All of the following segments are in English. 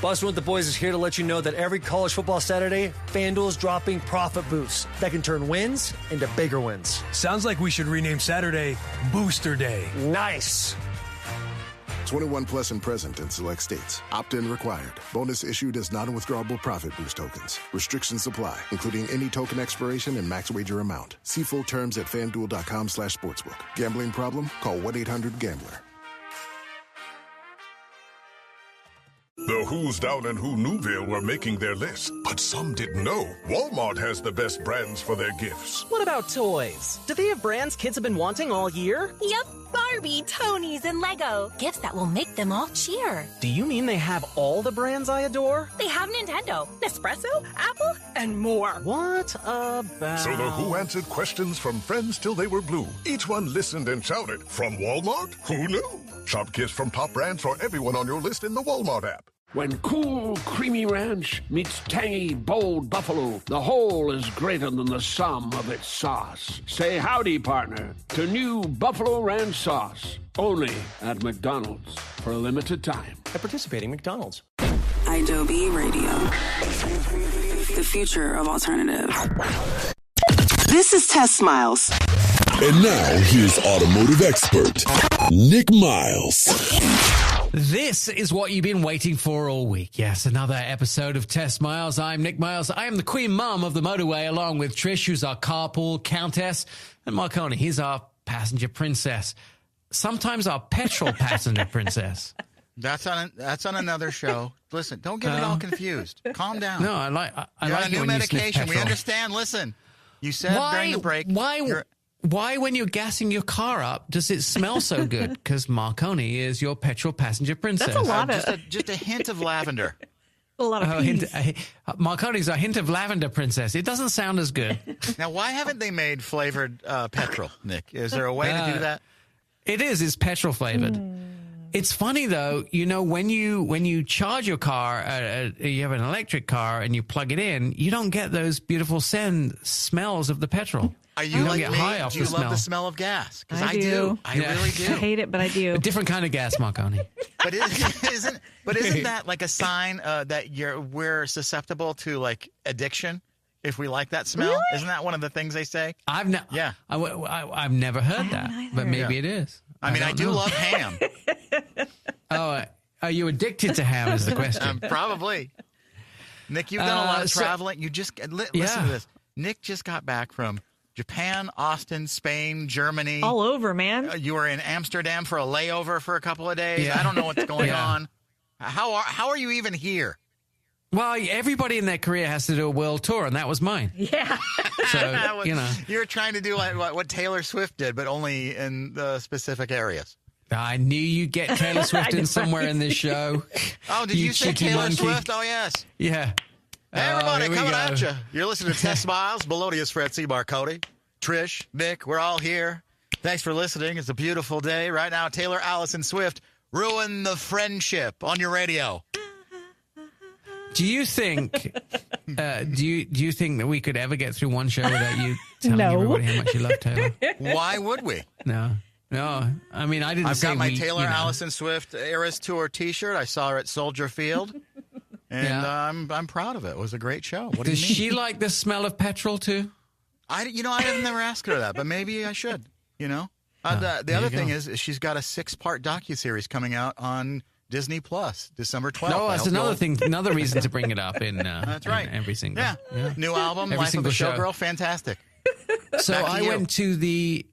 Bustin' with the Boys is here to let you know that every college football Saturday, FanDuel is dropping profit boosts that can turn wins into bigger wins. Sounds like we should rename Saturday Booster Day. Nice. 21 plus and present in select states. Opt-in required. Bonus issued as non-withdrawable profit boost tokens. Restrictions apply, including any token expiration and max wager amount. See full terms at FanDuel.com/sportsbook. Gambling problem? Call 1-800-GAMBLER. The Who's Down in Who Newville were making their list, but some didn't know Walmart has the best brands for their gifts. What about toys? Do they have brands kids have been wanting all year? Yep, Barbie, Tony's, and Lego. Gifts that will make them all cheer. Do you mean they have all the brands I adore? They have Nintendo, Nespresso, Apple, and more. What about... So the Who answered questions from friends till they were blue. Each one listened and shouted, from Walmart? Who knew? Shop gifts from top brands for everyone on your list in the Walmart app. When cool, creamy ranch meets tangy, bold buffalo, the whole is greater than the sum of its sauce. Say howdy, partner, to new Buffalo Ranch sauce. Only at McDonald's for a limited time. At participating McDonald's. iDobe Radio. The future of alternative. This is Test Miles. And now, here's automotive expert, Nick Miles. This is what you've been waiting for all week. Yes, another episode of Test Miles. I'm Nick Miles. I am the queen mum of the motorway, along with Trish, who's our carpool countess, and Marconi, he's our passenger princess. Sometimes our petrol passenger princess. That's on another show. Listen, don't get it all confused. Calm down. No, I like You're on a new when medication. We understand. Listen, you said during the break. Why, when you're gassing your car up, does it smell so good? Because Marconi is your petrol passenger princess. That's a lot just a hint of lavender. A lot of peas. Marconi's a hint of lavender princess. It doesn't sound as good. Now, why haven't they made flavored petrol, Nick? Is there a way to do that? It is. It's petrol flavored. It's funny, though, you know, when you charge your car, you have an electric car and you plug it in, you don't get those beautiful smells of the petrol. Are you like get me? high off Do you the love smell? the smell of gas? Because I do. I really do. I hate it, but I do. A different kind of gas, Marconi. But isn't that like a sign that we're susceptible to like addiction if we like that smell? Really? Isn't that one of the things they say? I've never heard that, but maybe it is. I mean, I do love ham. Oh, are you addicted to ham is the question. Probably. Nick, you've done a lot of traveling. You just listen to this. Nick just got back from Japan, Austin, Spain, Germany. All over, man. You were in Amsterdam for a layover for a couple of days. Yeah. I don't know what's going on. How are you even here? Well, everybody in their career has to do a world tour, and that was mine. Yeah. So, you know. You're trying to do like what Taylor Swift did, but only in the specific areas. I knew you'd get Taylor Swift in somewhere in this show. Oh, did you say Taylor monkey. Swift? Oh, yes. Yeah. Hey, everybody, we coming go. at you. You're listening to Test Miles. Melodious Fred C. Cody, Trish, Nick, we're all here. Thanks for listening. It's a beautiful day. Right now, Taylor Allison Swift, Ruin the Friendship on your radio. Do you think do you think that we could ever get through one show without you telling everybody how much you love Taylor? Why would we? No. I mean, I didn't I've say got my we, Taylor you know. Allison Swift Eras Tour T-shirt. I saw her at Soldier Field, and I'm proud of it. It was a great show. What Does do you mean? she like the smell of petrol too? I have never asked her that, but maybe I should. You know, the other thing is she's got a 6-part docuseries coming out on Disney Plus, December 12th. No, that's another thing, another reason to bring it up in that's right. in every single New album, every Life of single a show. Showgirl, fantastic. So I went to the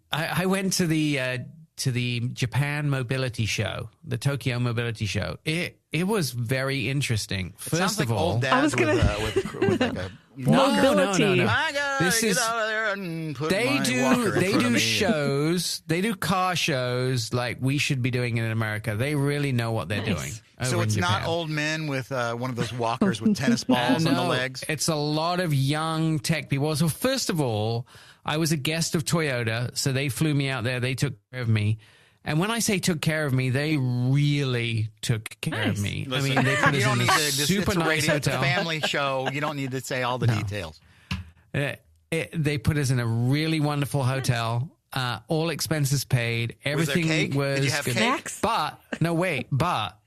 Japan Mobility Show, the Tokyo Mobility Show. It was very interesting. First of all, old dads with like a mobility. No. I gotta This get is out of there and put they my do walker in they front of do me. shows. They do car shows like we should be doing it in America. They really know what they're doing. So over it's in not Japan. old men with one of those walkers with tennis balls on the No, legs. It's a lot of young tech people. So first of all, I was a guest of Toyota, so they flew me out there. They took care of me. And when I say took care of me, they really took care of me. Listen, I mean, they put us in a super it's a nice radio, it's a hotel. family show. You don't need to say all the details. They put us in a really wonderful hotel. All expenses paid. Everything Was there cake? was Did you have good. cake? But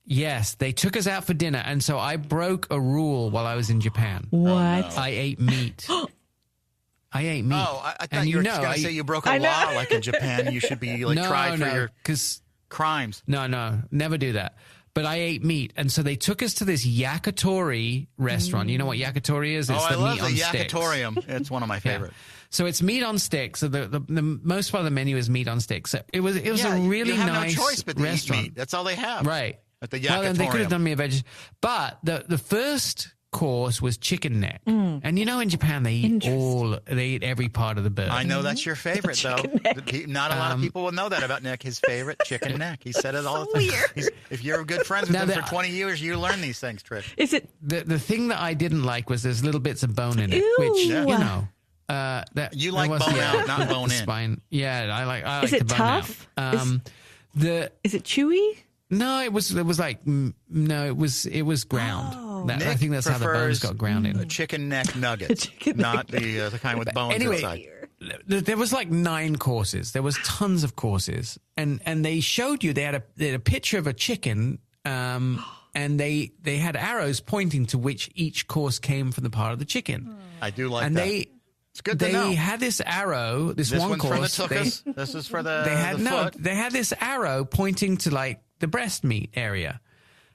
Yes, they took us out for dinner, and so I broke a rule while I was in Japan. What? I ate meat. I ate meat. Oh, I thought you were going to say you broke a law like in Japan. You should be tried for your crimes. No, never do that. But I ate meat, and so they took us to this yakitori restaurant. You know what yakitori is? It's I love meat the on yakitorium. Sticks. It's one of my favorite. Yeah. So it's meat on sticks. So the most part of the menu is meat on sticks. So it was a really you have nice no choice but to restaurant. eat meat. That's all they have. Right. At the yakitorium. Well, then they could have done me a veg. But the first course was chicken neck. And you know in Japan they eat every part of the bird. I know that's your favorite though. Not a lot of people will know that about Nick. His favorite chicken neck. He said it all the time. If you're good friends with him for 20 years, you learn these things, Trish. Is it the thing that I didn't like was there's little bits of bone in it, Ew. which Yeah. you know. You like bone out, not bone in. Spine. Yeah, I like Is the it bone tough? out. Is it chewy? No, it was ground. I think that's how the bones got ground in. Chicken neck nuggets, not the kind with bones inside. There was like 9 courses. There was tons of courses, and they showed you they had a picture of a chicken, and they had arrows pointing to which each course came from the part of the chicken. I do like and that. It's good to know. They had this arrow. This one course. For the tuchus. This is for the foot. They had this arrow pointing to like the breast meat area,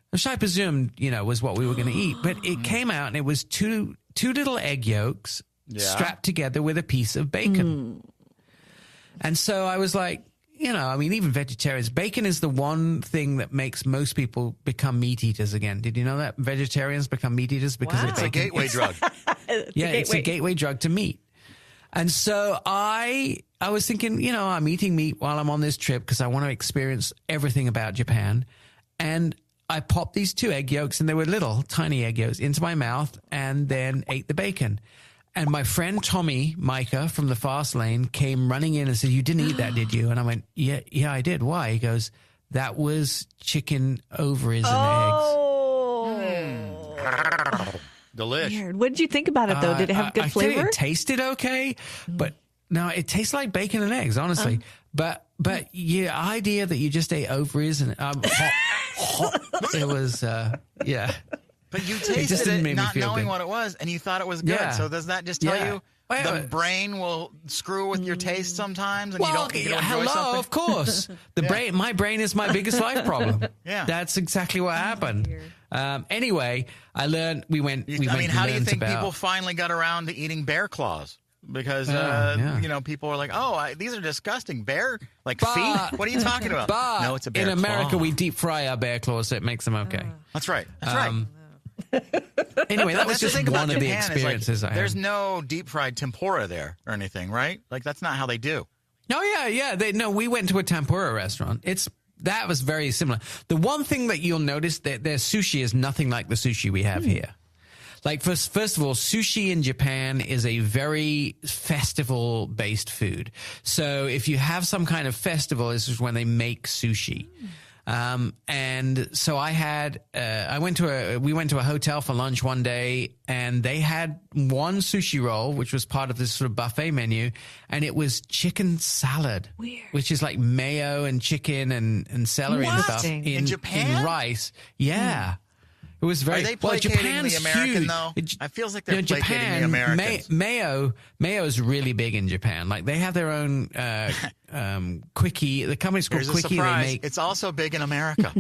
which I presumed, was what we were going to eat. But it came out and it was two little egg yolks strapped together with a piece of bacon. And so I was like, even vegetarians, bacon is the one thing that makes most people become meat eaters again. Did you know that vegetarians become meat eaters because of bacon? It's a gateway drug. It's a gateway drug to meat. And so I was thinking, I'm eating meat while I'm on this trip because I want to experience everything about Japan. And I popped these 2 egg yolks, and they were little, tiny egg yolks, into my mouth and then ate the bacon. And my friend Tommy Micah from the Fast Lane came running in and said, "You didn't eat that, did you?" And I went, yeah, I did. Why? He goes, "That was chicken ovaries and eggs." Delish. Weird. What did you think about it, though? Did it have good flavor? I think it tasted okay, but no, it tastes like bacon and eggs, honestly. But your idea that you just ate ovaries and it was, But you tasted it not knowing what it was, and you thought it was good. Yeah. So does that just tell you the brain will screw with your taste sometimes, and you don't enjoy something? Of course. My brain is my biggest life problem. Yeah, that's exactly what happened. Anyway, I learned. How do you think people finally got around to eating bear claws? Because people are like, these are disgusting. Bear feet? What are you talking about? No, it's a bear claw. In America, we deep fry our bear claws, so it makes them okay. That's right. That's right. Anyway, that was just one of the experiences I had. There's no deep fried tempura there or anything, right? Like that's not how they do. Oh yeah. We went to a tempura restaurant. That was very similar. The one thing that you'll notice that their sushi is nothing like the sushi we have here. Like first of all, sushi in Japan is a very festival based food. So if you have some kind of festival, this is when they make sushi. And so we went to a hotel for lunch one day, and they had one sushi roll, which was part of this sort of buffet menu, and it was chicken salad. Weird. Which is like mayo and chicken and celery and stuff in Japan? In rice. Yeah. It was very. Are they placating Japan's the American huge. though? It feels like they're placating the Americans. Mayo is really big in Japan. Like they have their own quickie. The company's called Here's Quickie. A surprise. They make. It's also big in America.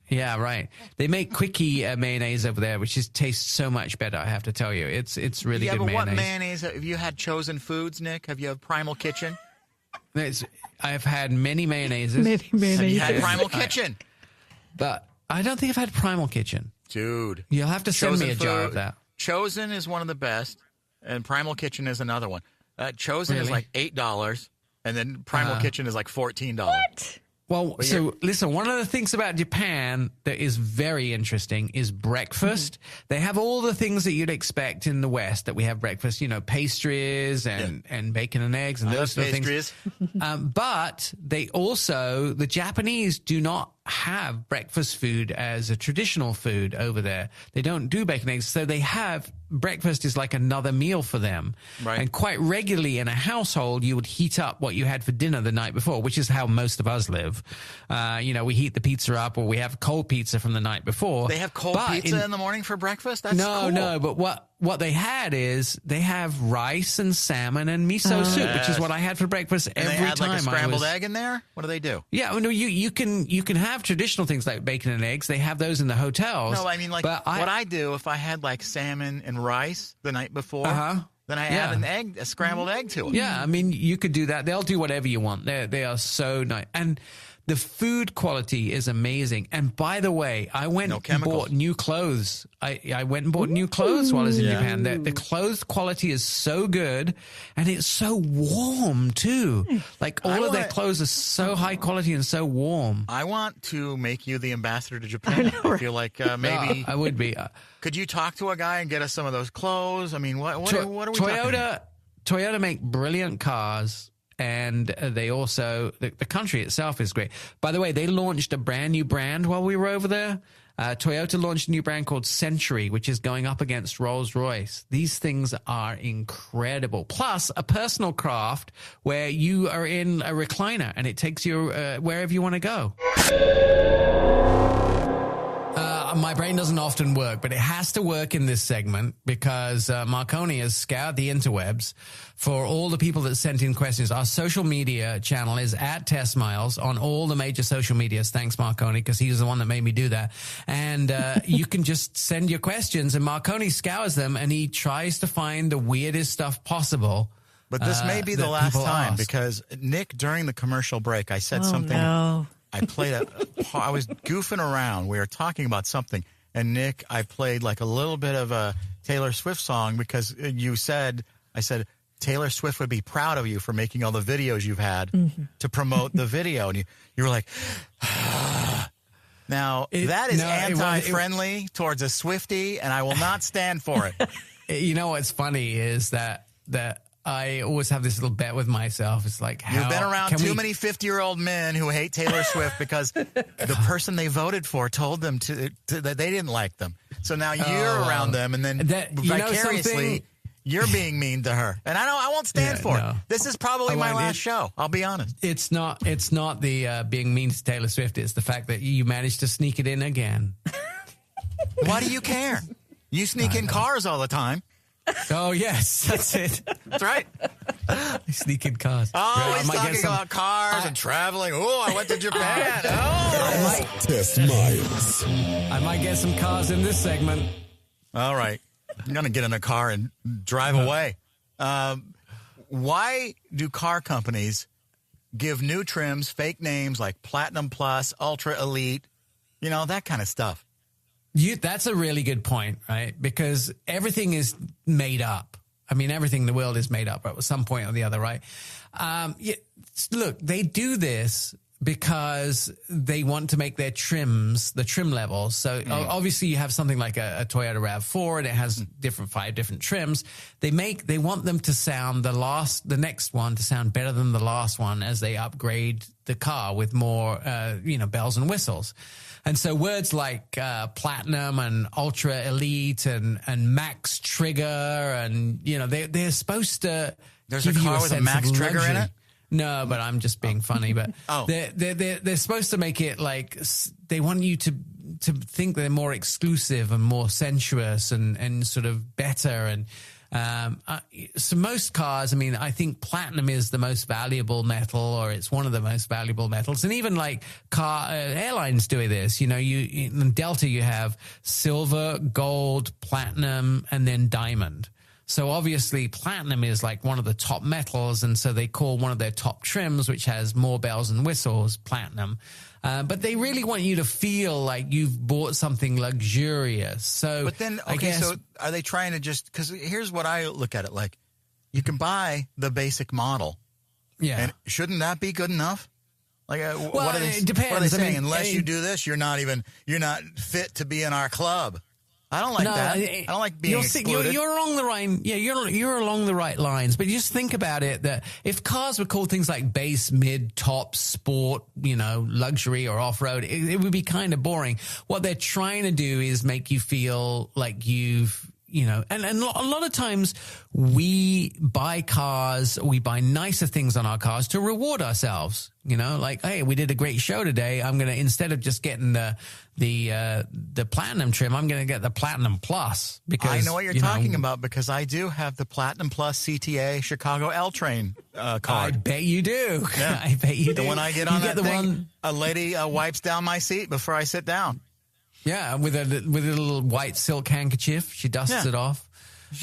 Yeah, right. They make Quickie mayonnaise over there, which tastes so much better. I have to tell you, it's really good mayonnaise. What mayonnaise have you had? Chosen Foods, Nick? Have you had Primal Kitchen? I've had many mayonnaises. Have you had Primal Kitchen? But I don't think I've had Primal Kitchen. Dude. You'll have to send me a jar of that. Chosen is one of the best, and Primal Kitchen is another one. Chosen is like $8, and then Primal Kitchen is like $14. What? Well, listen, one of the things about Japan that is very interesting is breakfast. They have all the things that you'd expect in the West that we have breakfast, pastries and bacon and eggs and those sort of things. But the Japanese do not have breakfast food as a traditional food over there. They don't do bacon eggs. So they have breakfast is like another meal for them. Right. And quite regularly in a household, you would heat up what you had for dinner the night before, which is how most of us live. We heat the pizza up, or we have cold pizza from the night before. They have cold pizza in the morning for breakfast? That's cool. No, but what they had is they have rice and salmon and miso soup, which is what I had for breakfast every time. They add like a scrambled egg in there? What do they do? Yeah, no, you can have traditional things like bacon and eggs. They have those in the hotels. No, I mean, like, what I do if I had like salmon and rice the night before, then I add a scrambled egg to it. Yeah, I mean, you could do that. They'll do whatever you want. They are so nice. And the food quality is amazing. And by the way, I went and bought new clothes. I went and bought new clothes while I was in Japan. The clothes quality is so good, and it's so warm too. Like all of their clothes are so high quality and so warm. I want to make you the ambassador to Japan. I feel like maybe I would be. Could you talk to a guy and get us some of those clothes? I mean, what are we talking? Toyota make brilliant cars. And they also, the country itself is great. By the way, they launched a brand new brand while we were over there. Toyota launched a new brand called Century, which is going up against Rolls-Royce. These things are incredible. Plus, a personal craft where you are in a recliner and it takes you wherever you want to go. My brain doesn't often work, but it has to work in this segment because Marconi has scoured the interwebs for all the people that sent in questions. Our social media channel is at Test Miles on all the major social medias. Thanks, Marconi, because he's the one that made me do that. And you can just send your questions, and Marconi scours them, and he tries to find the weirdest stuff possible. But this may be the last time because, Nick, during the commercial break, I said something. No. I was goofing around. We were talking about something. And Nick, I played like a little bit of a Taylor Swift song because I said, Taylor Swift would be proud of you for making all the videos you've had to promote the video. And you were like, now that is anti-friendly towards a Swiftie, and I will not stand for it. You know what's funny is that I always have this little bet with myself. It's like, you've been around too many 50-year-old men who hate Taylor Swift because the person they voted for told them that they didn't like them. So now you're around them, and then vicariously you're being mean to her. And I won't stand for it. This is probably my last show. I'll be honest. It's not the being mean to Taylor Swift. It's the fact that you managed to sneak it in again. Why do you care? You sneak in cars all the time. Oh, yes, that's it. That's right. They sneak in cars. Oh, he's talking about cars and traveling. Oh, I went to Japan. Test Miles. I might get some cars in this segment. All right. I'm going to get in a car and drive away. Why do car companies give new trims fake names like Platinum Plus, Ultra Elite, that kind of stuff? That's a really good point, right? Because everything is made up. I mean, everything in the world is made up at some point or the other, right? Look, they do this because they want to make their trims, the trim levels. So obviously you have something like a Toyota RAV4 and it has 5 different trims. They want them to sound the next one to sound better than the last one as they upgrade the car with more, bells and whistles. And so words like platinum and ultra elite and max trigger and they're supposed to. There's a car with a max trigger in it. No, but I'm just being funny. But they're supposed to make it like they want you to think they're more exclusive and more sensuous and sort of better. And so most cars, I mean, I think platinum is the most valuable metal, or it's one of the most valuable metals. And even like airlines do this. In Delta you have silver, gold, platinum, and then diamond. So obviously platinum is like one of the top metals, and so they call one of their top trims, which has more bells and whistles, platinum. But they really want you to feel like you've bought something luxurious. So, but then, so are they trying to just, because here's what I look at it like. You can buy the basic model. Yeah. And shouldn't that be good enough? Like, what are they, it depends. What are they saying? Unless you do this, you're not fit to be in our club. I don't like that. I don't like being excluded. You're along the right. Yeah, you're along the right lines. But you just think about it, that if cars were called things like base, mid, top, sport, luxury or off-road, it would be kind of boring. What they're trying to do is make you feel like you've, and a lot of times we buy cars, we buy nicer things on our cars to reward ourselves, like, hey, we did a great show today. I'm going to, instead of just getting the platinum trim, I'm going to get the platinum plus, because I know what you're talking about, because I do have the platinum plus CTA Chicago L Train card. I bet you do. Yeah. I bet you do. And when I get on that thing, a lady wipes down my seat before I sit down. Yeah, with a little white silk handkerchief, she dusts it off.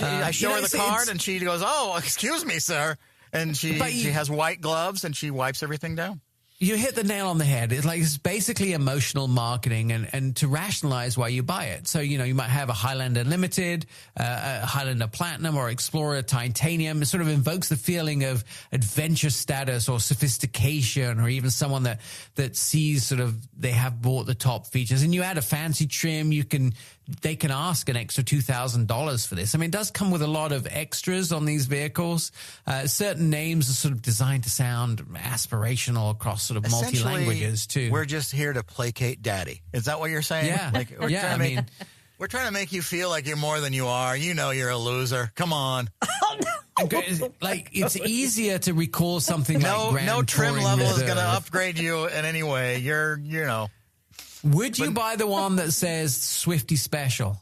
I show her the card, and she goes, "Oh, excuse me, sir," and she has white gloves, and she wipes everything down. You hit the nail on the head. It's basically emotional marketing, and to rationalize why you buy it. So, you might have a Highlander Limited, a Highlander Platinum, or Explorer Titanium. It sort of invokes the feeling of adventure status or sophistication, or even someone that sees sort of they have bought the top features. And you add a fancy trim, they can ask an extra $2,000 for this. I mean, it does come with a lot of extras on these vehicles. Certain names are sort of designed to sound aspirational across sort of multi-languages too. We're just here to placate daddy. Is that what you're saying? Yeah. We're trying to make you feel like you're more than you are. You're a loser. Come on. Like, it's easier to recall something like Grand no trim Touring level Reserve. is going to upgrade you in any way. Would you buy the one that says Swifty Special?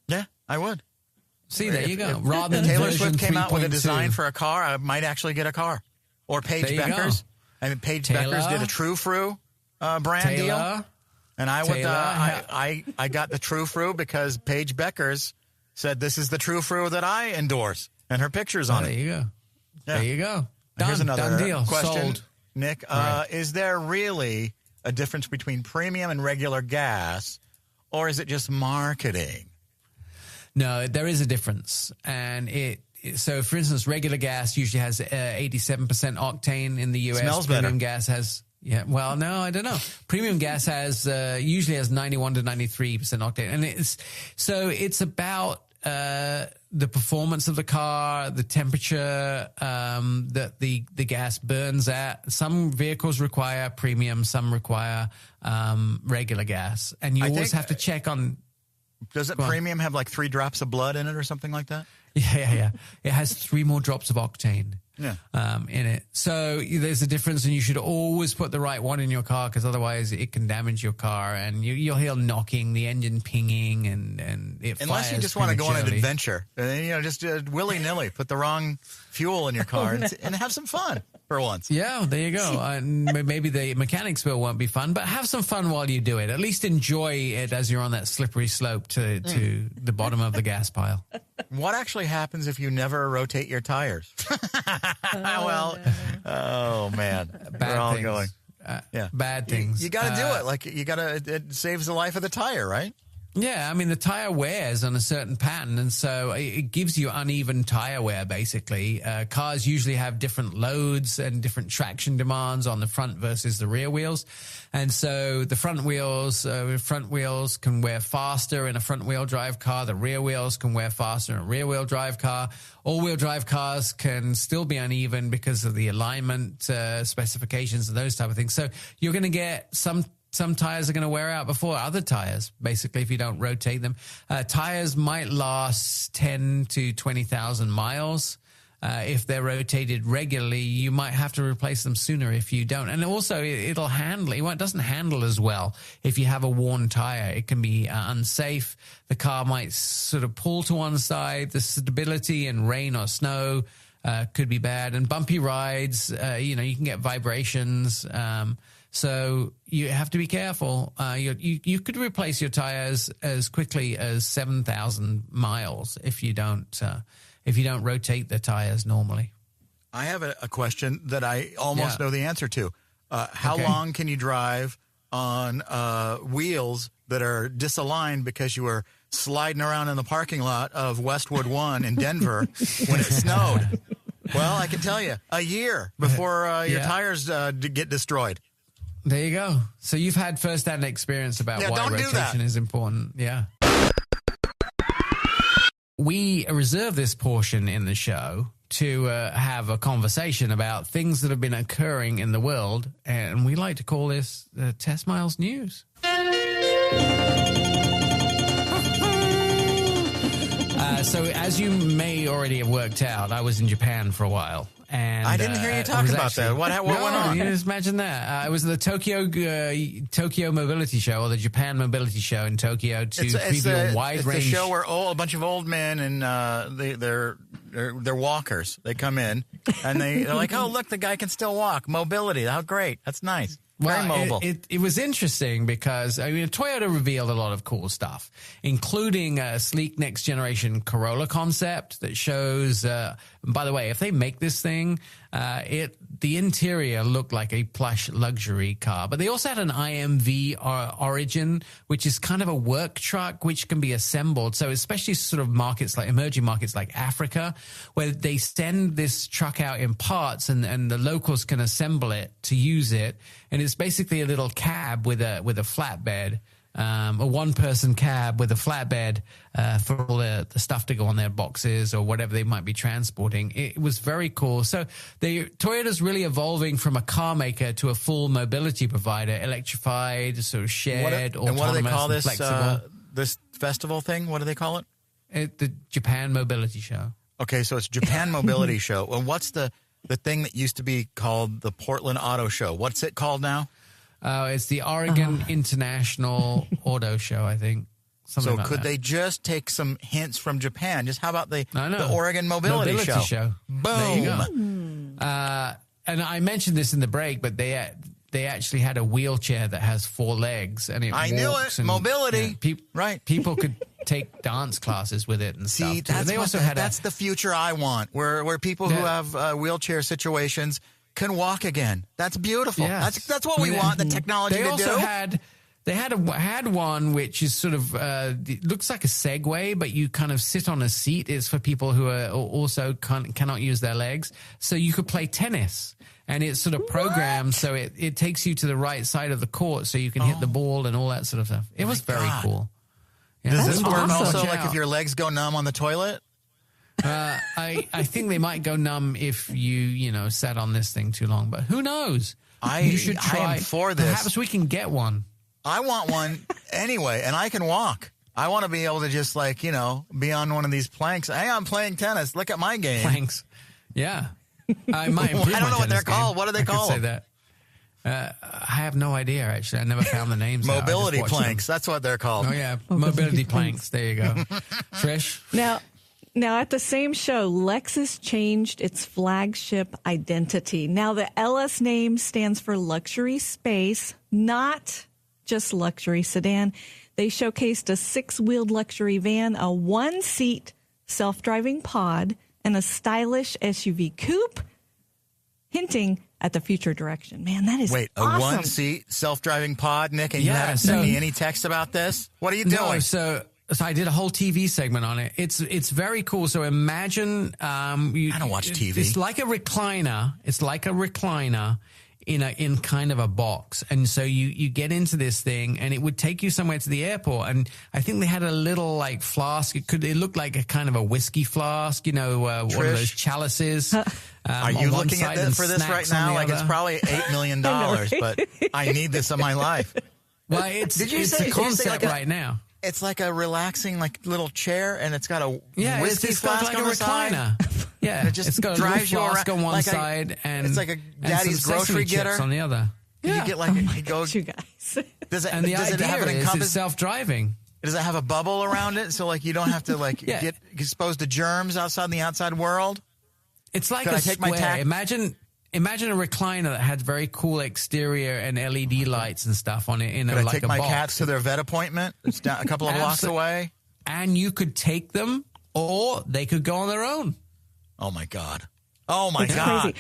Yeah, I would. See, there you go. Rather than Taylor Swift came out with a design for a car, I might actually get a car. Or Paige Beckers. I mean, Paige Beckers did a True Fru brand deal. And I got the True Fru because Paige Beckers said, "This is the True Fru that I endorse." And her picture's on it. There you go. Yeah. There you go. Here's another deal. question, Sold. Nick. Is there really a difference between premium and regular gas, or is it just marketing? No, there is a difference. And so, for instance, regular gas usually has 87% octane in the U.S. Smells Premium better. gas has, well, no, I don't know. Premium gas has usually has 91 to 93% octane. And it's about the performance of the car, the temperature that the gas burns at. Some vehicles require premium, some require regular gas. And you always have to check on... Does premium have like 3 drops of blood in it or something like that? Yeah. It has 3 more drops of octane in it. So there's a difference, and you should always put the right one in your car, because otherwise it can damage your car, and you'll hear knocking, the engine pinging, and it Unless you just want to go on an adventure. Just willy-nilly, put the wrong fuel in your car and have some fun for once. Yeah, there you go. Maybe the mechanics bill won't be fun, but have some fun while you do it. At least enjoy it as you're on that slippery slope to the bottom of the gas pile. What actually happens if you never rotate your tires? Oh man, bad we're all things. going. Bad things. You got to do it. It saves the life of the tire, right? Yeah, I mean, the tire wears on a certain pattern, and so it gives you uneven tire wear, basically. Cars usually have different loads and different traction demands on the front versus the rear wheels. And so the front wheels can wear faster in a front-wheel drive car. The rear wheels can wear faster in a rear-wheel drive car. All-wheel drive cars can still be uneven because of the alignment specifications and those type of things. So you're going to get some tires are going to wear out before other tires, basically, if you don't rotate them. Tires might last 10 to 20,000 miles. If they're rotated regularly, you might have to replace them sooner if you don't. And also, it doesn't handle as well if you have a worn tire. It can be unsafe. The car might sort of pull to one side. The stability in rain or snow could be bad. And bumpy rides, you can get vibrations. So you have to be careful. You could replace your tires as quickly as 7,000 miles if you don't rotate the tires normally. I have a question that I almost know the answer to. How long can you drive on wheels that are disaligned because you were sliding around in the parking lot of Westwood One in Denver when it snowed? Well, I can tell you, a year before your tires get destroyed. There you go. So you've had first-hand experience about why rotation is important. Yeah. we reserve this portion in the show to have a conversation about things that have been occurring in the world, and we like to call this Test Miles News. So as you may already have worked out, I was in Japan for a while. And I didn't hear you talk about that. What went on? You just imagine that. I was at the Tokyo Mobility Show, or the Japan Mobility Show in Tokyo, to preview a wide range. It's the show where a bunch of old men and they're walkers. They come in and they're like, oh, look, the guy can still walk. Mobility. How great. That's nice. Very mobile. It was interesting because, I mean, Toyota revealed a lot of cool stuff, including a sleek next generation Corolla concept that shows, by the way, if they make this thing, the interior looked like a plush luxury car. But they also had an IMV Origin, which is kind of a work truck, which can be assembled. So especially sort of markets like emerging markets like Africa, where they send this truck out in parts and the locals can assemble it to use it. And it's basically a little cab with a flatbed, a one-person cab with a flatbed for all the stuff to go on their boxes or whatever they might be transporting. It was very cool. So Toyota's really evolving from a car maker to a full mobility provider, electrified, sort of shared, autonomous, and what do they call this flexible. This festival thing? What do they call it? The Japan Mobility Show. Okay, so it's Japan Mobility Show. And what's the thing that used to be called the Portland Auto Show? What's it called now? It's the Oregon International Auto Show, I think. Something like could that. they just take some hints from Japan? Just how about the Oregon Mobility Show? Boom. There you go. And I mentioned this in the break, but they actually had a wheelchair that has 4 legs, and it knew it. And, mobility. Right. People could take dance classes with it and See, stuff. That's the future I want, where people who have wheelchair situations can walk again. That's beautiful. Yes. That's what we want the technology to do. They had one which is sort of it looks like a Segway, but you kind of sit on a seat. It's for people who are also cannot use their legs, so you could play tennis. And it's sort of programmed so it takes you to the right side of the court so you can hit the ball and all that sort of stuff. It was very cool. Yeah, Does this work also like if your legs go numb on the toilet? I think they might go numb if you sat on this thing too long, but who knows? You should try. I am for this. Perhaps we can get one. I want one anyway, and I can walk. I want to be able to just be on one of these planks. Hey, I'm playing tennis. Look at my game. Planks. Yeah. I don't know what they're called. What do they call them? Say that. I have no idea, actually. I never found the names. Mobility planks. That's what they're called. Oh, yeah. Mobility planks. There you go. Trish? Now, at the same show, Lexus changed its flagship identity. Now, the LS name stands for luxury space, not just luxury sedan. They showcased a 6-wheeled luxury van, a 1-seat self-driving pod, and a stylish SUV coupe, hinting at the future direction. Man, that is awesome. A 1-seat self-driving pod, Nick, and you haven't sent me any text about this? What are you doing? No, so I did a whole TV segment on it. It's very cool. So imagine I don't watch TV. It's like a recliner. It's like a recliner in kind of a box. And so you get into this thing and it would take you somewhere to the airport. And I think they had a little flask. It looked like a kind of a whiskey flask, one of those chalices. Are you looking at this for this right now? It's probably $8 million, but I need this in my life. Well, it's a concept right now. It's like a relaxing, little chair, and it's got a whiskey flask on the side. Yeah, it's got a little flask on one side, and it's like a daddy's grocery getter on the other. Yeah, you get it goes. You guys. Does it? And the does idea it have it encompass? It's self-driving. Does it have a bubble around it so you don't have to get exposed to germs outside in the outside world? It's like a square. Imagine a recliner that had very cool exterior and LED lights and stuff on it. Could I take my cats to their vet appointment? It's down a couple of blocks away. And you could take them, or they could go on their own. Oh, my God. Oh, my God. Crazy.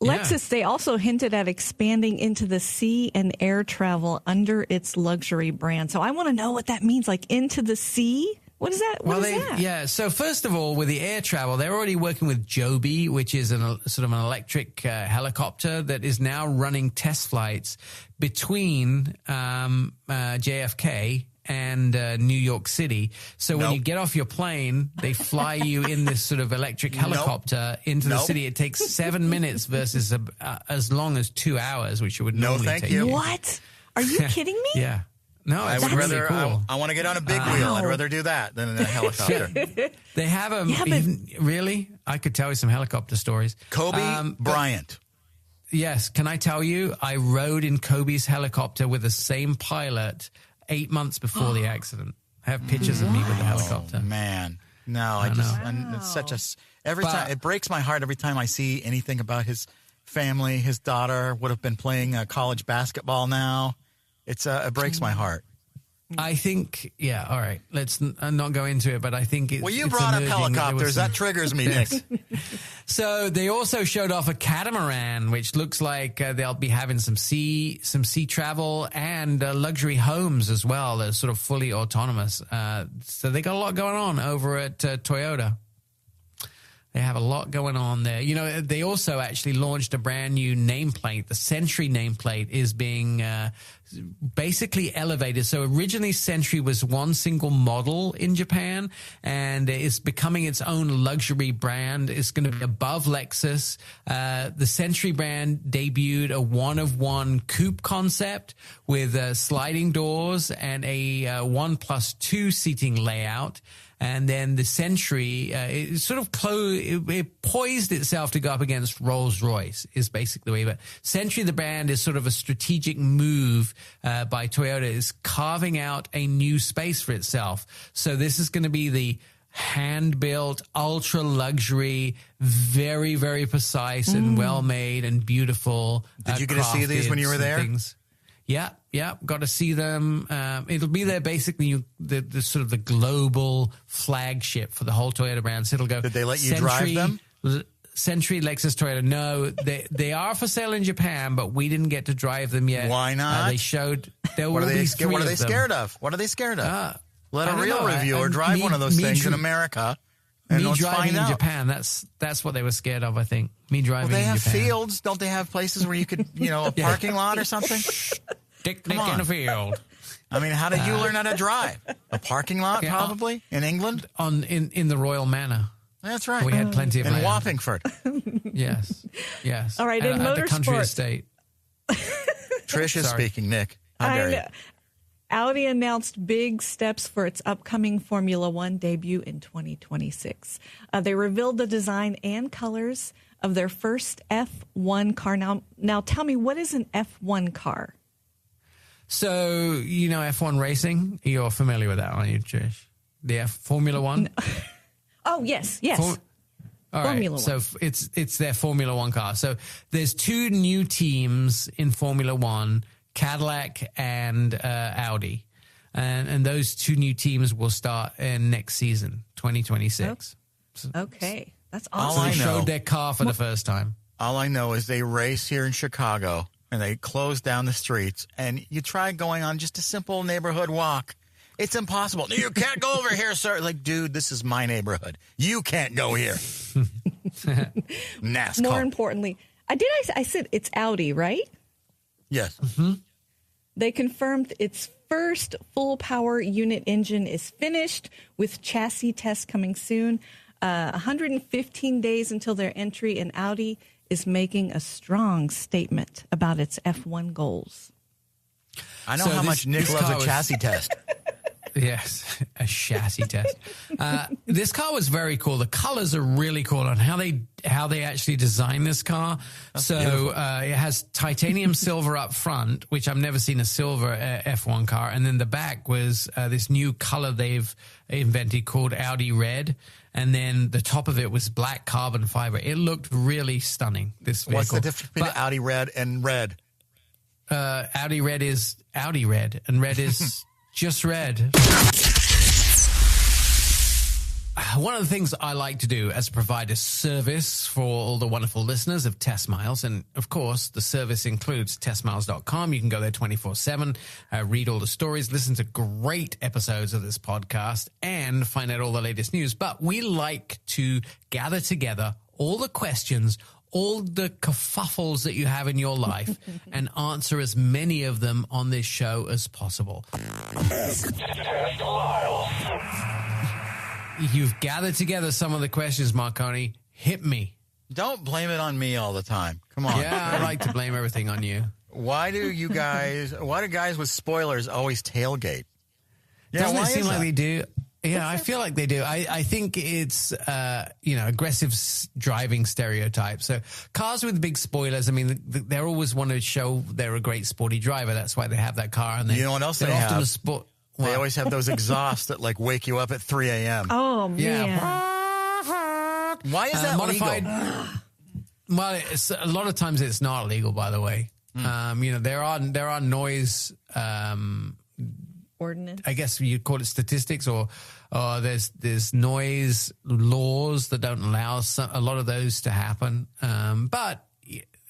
Lexus, they also hinted at expanding into the sea and air travel under its luxury brand. So I want to know what that means, into the sea. What is that? What is that? Yeah. So first of all, with the air travel, they're already working with Joby, which is sort of an electric helicopter that is now running test flights between JFK and New York City. So when you get off your plane, they fly you in this sort of electric helicopter into the city. It takes 7 minutes versus as long as 2 hours, which it would normally take. You. What? Are you kidding me? Yeah. No, I would rather. Cool. I want to get on a big wheel. I'd rather do that than in a helicopter. They have a really. I could tell you some helicopter stories. Kobe Bryant. Yes, can I tell you? I rode in Kobe's helicopter with the same pilot 8 months before the accident. I have pictures of me with the helicopter. Oh, man, no, I just. It's such a. Time it breaks my heart every time I see anything about his family. His daughter would have been playing college basketball now. It breaks my heart. I think, all right. Let's not go into it, but I think it's. Well, you brought up helicopters. That triggers me, Nick. So they also showed off a catamaran, which looks like they'll be having some sea travel and luxury homes as well. They're sort of fully autonomous. So they got a lot going on over at Toyota. They have a lot going on there. You know, they also actually launched a brand new nameplate. The Century nameplate is being basically elevated. So originally Century was one single model in Japan, and it's becoming its own luxury brand. It's going to be above Lexus. The Century brand debuted a one-of-one coupe concept with sliding doors and a 1+2 seating layout. And then the Century, it sort of it poised itself to go up against Rolls-Royce is basically the way. But Century, the brand, is sort of a strategic move by Toyota. Is carving out a new space for itself. So this is going to be the hand-built, ultra-luxury, very, very precise and well-made and beautiful. Did you get to see these when you were there? Things. Yeah, got to see them. It'll be there basically the sort of the global flagship for the whole Toyota brand. So it'll go. Did they let you drive them? Century, Lexus, Toyota. No, they are for sale in Japan, but we didn't get to drive them yet. Why not? They showed there what will be three What are they of them. scared of? What are they scared of? Let a real reviewer drive one of those things in America. And me driving in Japan, that's what they were scared of, I think. Me driving in Japan. Well, they have fields. Don't they have places where you could, a parking lot or something? Dick in a field. I mean, how did you learn how to drive? A parking lot, probably, in England? In the Royal Manor. That's right. We had plenty of in land. Wappingford. Yes. All right, in at the country motorsport. estate. Trish is speaking, Nick. How dare you? Audi announced big steps for its upcoming Formula One debut in 2026. They revealed the design and colors of their first F1 car. Now tell me, what is an F1 car? So, F1 racing? You're familiar with that, aren't you, Trish? The Formula One? No. Oh, yes. All right. Formula So One. it's their Formula One car. So there's two new teams in Formula One, Cadillac and Audi. And those two new teams will start in next season, 2026. Okay. That's All awesome. I They know, showed their car for the first time. all I know is they race here in Chicago, and they close down the streets, and you try going on just a simple neighborhood walk. It's impossible. You can't go over here, sir. Like, dude, this is my neighborhood. You can't go here. NASCAR. More importantly, I said it's Audi, right? Yes. Mm-hmm. They confirmed its first full power unit engine is finished, with chassis tests coming soon. 115 days until their entry, and Audi is making a strong statement about its F1 goals. I know how much Nick loves a chassis test. Yes, a chassis test. This car was very cool. The colors are really cool on how they actually designed this car. So it has titanium silver up front, which I've never seen a silver F1 car. And then the back was this new color they've invented called Audi Red. And then the top of it was black carbon fiber. It looked really stunning, this vehicle. What's the difference between Audi Red and red? Audi Red is Audi Red, and red is just red. One of the things I like to do as a provider service for all the wonderful listeners of Test Miles, and of course the service includes testmiles.com. You can go there 24/7, read all the stories, listen to great episodes of this podcast, and find out all the latest news. But we like to gather together all the questions all the kerfuffles that you have in your life and answer as many of them on this show as possible. You've gathered together some of the questions, Marconi. Hit me. Don't blame it on me all the time. Come on. Yeah, I like to blame everything on you. Why do guys with spoilers always tailgate? Yeah, Doesn't it why seem is like that? they do? Yeah, I feel like they do. I think it's, aggressive driving stereotype. So cars with big spoilers, I mean, they always want to show they're a great sporty driver. That's why they have that car. And You know what else they often have? a sport. They always have those exhausts that like wake you up at 3 a.m. Oh, man. Yeah. Why is that modified? legal? Well, a lot of times it's not legal, by the way. There are noise, Ordinance. I guess you'd call it statistics, or there's noise laws that don't allow a lot of those to happen. But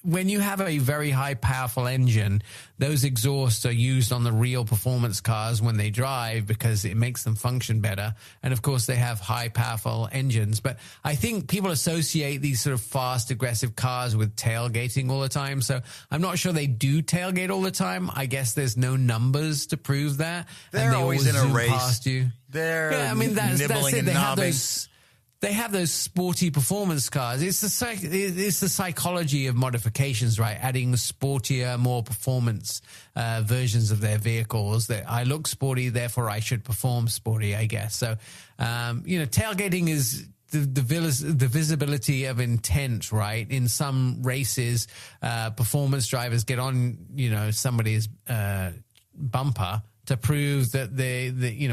when you have a very high powerful engine, those exhausts are used on the real performance cars when they drive because it makes them function better. And of course they have high powerful engines. But I think people associate these sort of fast, aggressive cars with tailgating all the time. So I'm not sure they do tailgate all the time. I guess there's no numbers to prove that. They're and they always in a zoom race. Past you. They're That's nibbling it. and knobbing. They have those sporty performance cars. It's the psychology of modifications, right? Adding sportier, more performance versions of their vehicles. That I look sporty, therefore I should perform sporty, I guess. So, tailgating is the visibility of intent, right? In some races, performance drivers get on, somebody's bumper to prove that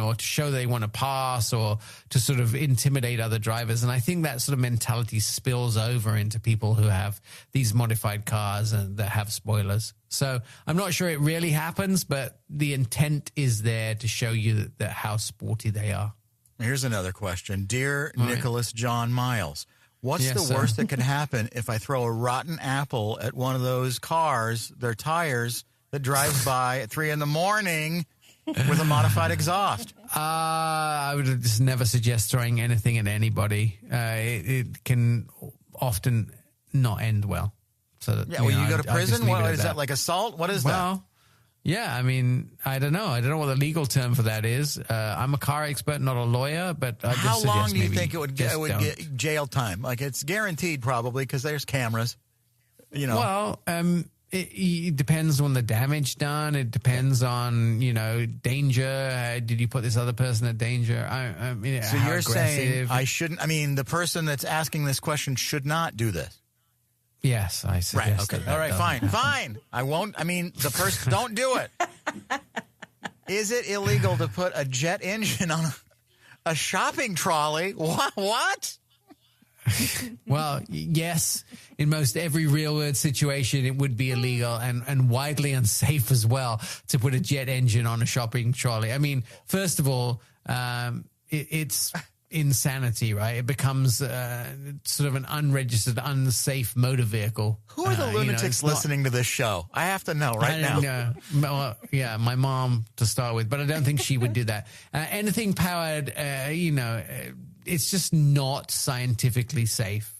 or to show they want to pass or to sort of intimidate other drivers. And I think that sort of mentality spills over into people who have these modified cars and that have spoilers. So I'm not sure it really happens, but the intent is there to show you that how sporty they are. Here's another question. Dear Nicholas John Miles, what's Yes, the worst that can happen if I throw a rotten apple at one of those cars, their tires, that drives by at 3 a.m. with a modified exhaust? I would just never suggest throwing anything at anybody. It can often not end well. So that, you go to prison? What is that that, like assault? What is that? Yeah, I mean, I don't know. I don't know what the legal term for that is. I'm a car expert, not a lawyer, but I just How long suggest do you maybe think it would get jail time? Like, it's guaranteed probably because there's cameras. Well, it depends on the damage done. It depends on, danger. Did you put this other person at danger? So you're saying I shouldn't, the person that's asking this question should not do this? Yes, I suggest. Right, okay. All right, fine. I won't, the person, don't do it. Is it illegal to put a jet engine on a shopping trolley? What? Well, yes, in most every real-world situation, it would be illegal and widely unsafe as well to put a jet engine on a shopping trolley. I mean, first of all, it's insanity, right? It becomes sort of an unregistered, unsafe motor vehicle. Who are the lunatics listening to this show? I have to know right now. Well, yeah, my mom to start with, but I don't think she would do that. Anything powered, it's just not scientifically safe.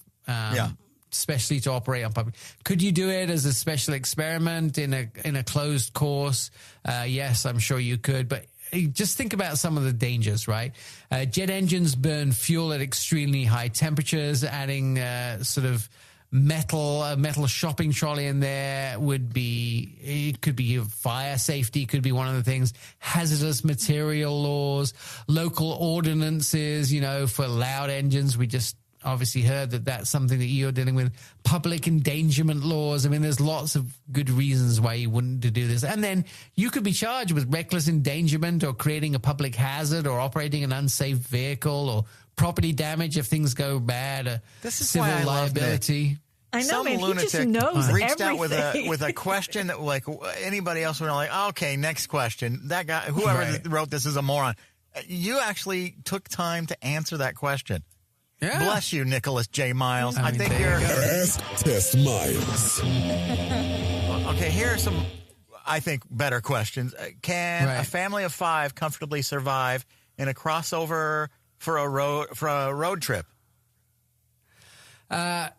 Especially to operate on public. Could you do it as a special experiment in a closed course? Yes, I'm sure you could, but just think about some of the dangers, right? Jet engines burn fuel at extremely high temperatures. Adding sort of a metal shopping trolley in there it could be fire safety, could be one of the things. Hazardous material laws, local ordinances, for loud engines. We just obviously heard that that's something that you're dealing with. Public endangerment laws. There's lots of good reasons why you wouldn't do this. And then you could be charged with reckless endangerment or creating a public hazard or operating an unsafe vehicle or property damage if things go bad. This is civil why I liability. I know, Some man. He lunatic just knows reached everything. out with a question that like anybody else would know. Like, okay, next question. That guy, whoever wrote this, is a moron. You actually took time to answer that question. Yeah. Bless you, Nicholas J. Miles. I think you're. Ask Test Miles. Okay, here are some, I think, better questions. Can a family of 5 comfortably survive in a crossover for a road trip?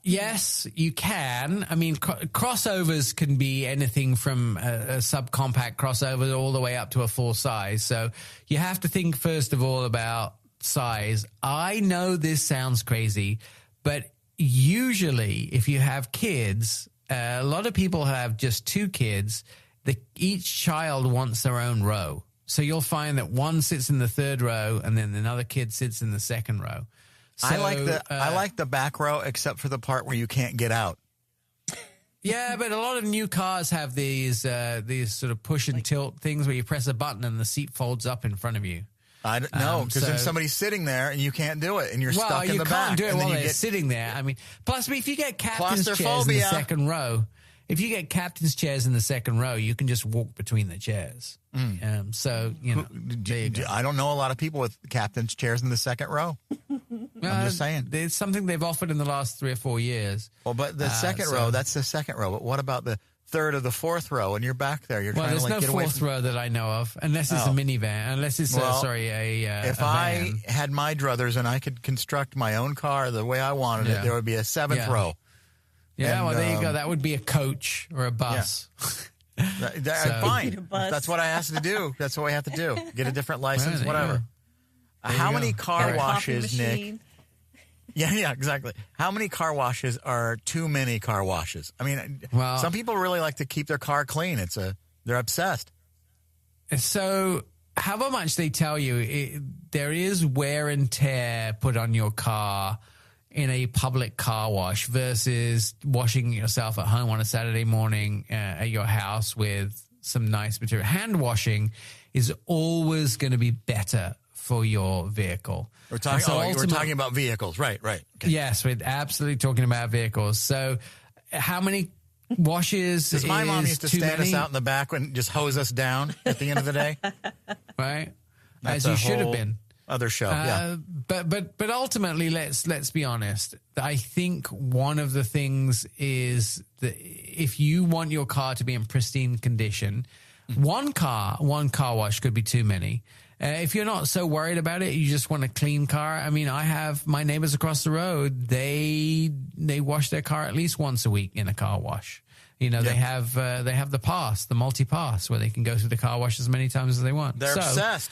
Yes, you can. I mean, crossovers can be anything from a subcompact crossover all the way up to a full size. So you have to think first of all about size. I know this sounds crazy, but usually if you have kids, a lot of people have just 2 kids. Each child wants their own row. So you'll find that one sits in the 3rd row and then another kid sits in the 2nd row. So, I like the back row, except for the part where you can't get out. Yeah, but a lot of new cars have these sort of push and tilt things where you press a button and the seat folds up in front of you. I don't know, because then somebody's sitting there and you can't do it, and you're stuck in the back. You can't do it while they're sitting there. I mean, plus if you get captain's chairs in the 2nd row, if you get captain's chairs in the 2nd row, you can just walk between the chairs. So, you know, I don't know a lot of people with captain's chairs in the 2nd row. I'm just saying. It's something they've offered in the last 3 or 4 years. Well, but the 2nd row, that's the 2nd row. But what about the 3rd or the 4th row? And you're back there. You're trying to there's get no away 4th row that I know of, unless it's a minivan, unless it's, if I had my druthers and I could construct my own car the way I wanted it, there would be a 7th row. Yeah, and, well, there you go. That would be a coach or a bus. Yeah. Fine. That's what I asked to do. That's what we have to do. Get a different license, whatever. How many car washes, Nick? Yeah, exactly. How many car washes are too many car washes? I mean, some people really like to keep their car clean. They're obsessed. So however much they tell you, there is wear and tear put on your car in a public car wash versus washing yourself at home on a Saturday morning at your house with some nice material. Hand washing is always going to be better for your vehicle. We're talking about vehicles. Right. Okay. Yes, we're absolutely talking about vehicles. So how many washes Does my mom used to stand us out in the back and just hose us down at the end of the day? Right. As you should have been. Other show, yeah. But ultimately, let's be honest. I think one of the things is that if you want your car to be in pristine condition, one car wash could be too many. If you're not so worried about it, you just want a clean car. I mean, I have my neighbors across the road. They wash their car at least once a week in a car wash. You know, they have the pass, the multi-pass, where they can go through the car wash as many times as they want. They're obsessed.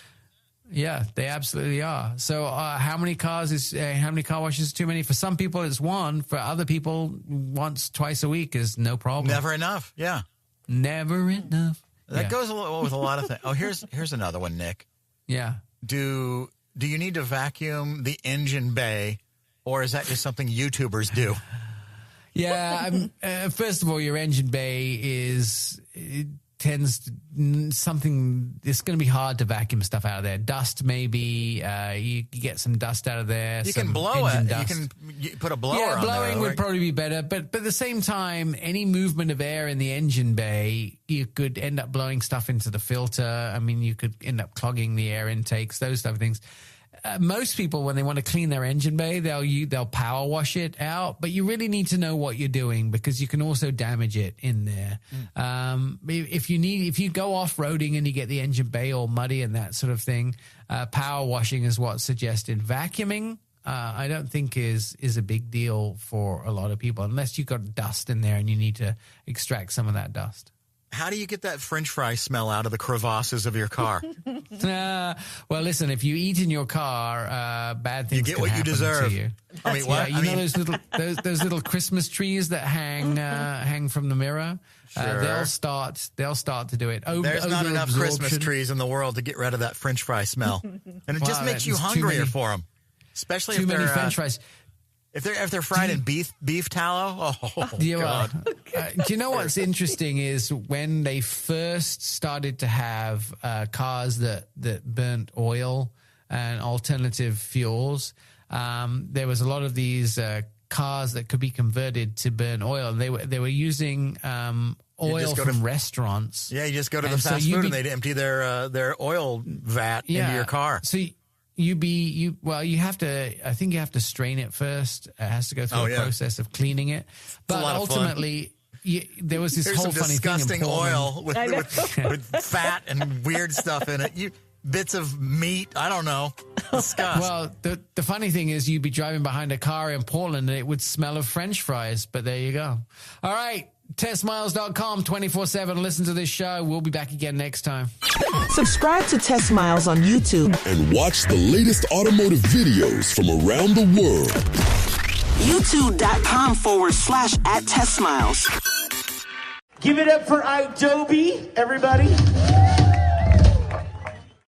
Yeah, they absolutely are. So how many car washes is too many? For some people, it's one. For other people, once, twice a week is no problem. Never enough. Yeah. Never enough. That goes with a lot of things. Oh, here's another one, Nick. Yeah. Do you need to vacuum the engine bay, or is that just something YouTubers do? Yeah. First of all, your engine bay tends to something. It's going to be hard to vacuum stuff out of there. Dust, maybe you get some dust out of there. You can blow it. Dust. You can put a blower on there. Yeah, blowing would probably be better. But at the same time, any movement of air in the engine bay, you could end up blowing stuff into the filter. I mean, you could end up clogging the air intakes, those type of things. Most people, when they want to clean their engine bay, they'll power wash it out, but you really need to know what you're doing because you can also damage it in there. If you go off-roading and you get the engine bay all muddy and that sort of thing, power washing is what's suggested. Vacuuming, I don't think is a big deal for a lot of people, unless you've got dust in there and you need to extract some of that dust. How do you get that French fry smell out of the crevasses of your car? Well, listen, if you eat in your car, bad things you get what you deserve. To you. I mean, what? Yeah, you know those little Christmas trees that hang from the mirror. Sure. They'll start to do it. There's not enough Christmas trees in the world to get rid of that French fry smell, and it just makes you hungrier for them. Especially too if many French fries. If they're fried in beef tallow, God. Do you know what's interesting is when they first started to have cars that burnt oil and alternative fuels, there was a lot of these cars that could be converted to burn oil. They were using oil from restaurants. Yeah, you just go to the fast food and they'd empty their oil vat into your car. So you have to, I think you have to strain it first. It has to go through a process of cleaning it. But ultimately, there was this whole funny thing. Disgusting oil with fat and weird stuff in it. bits of meat. I don't know. Disgust. Well, the funny thing is you'd be driving behind a car in Portland and it would smell of French fries, but there you go. All right, testmiles.com 24/7. Listen to this show. We'll be back again next time. Subscribe to Test Miles on YouTube. And watch the latest automotive videos from around the world. YouTube.com/@testmiles. Give it up for Adobe, everybody.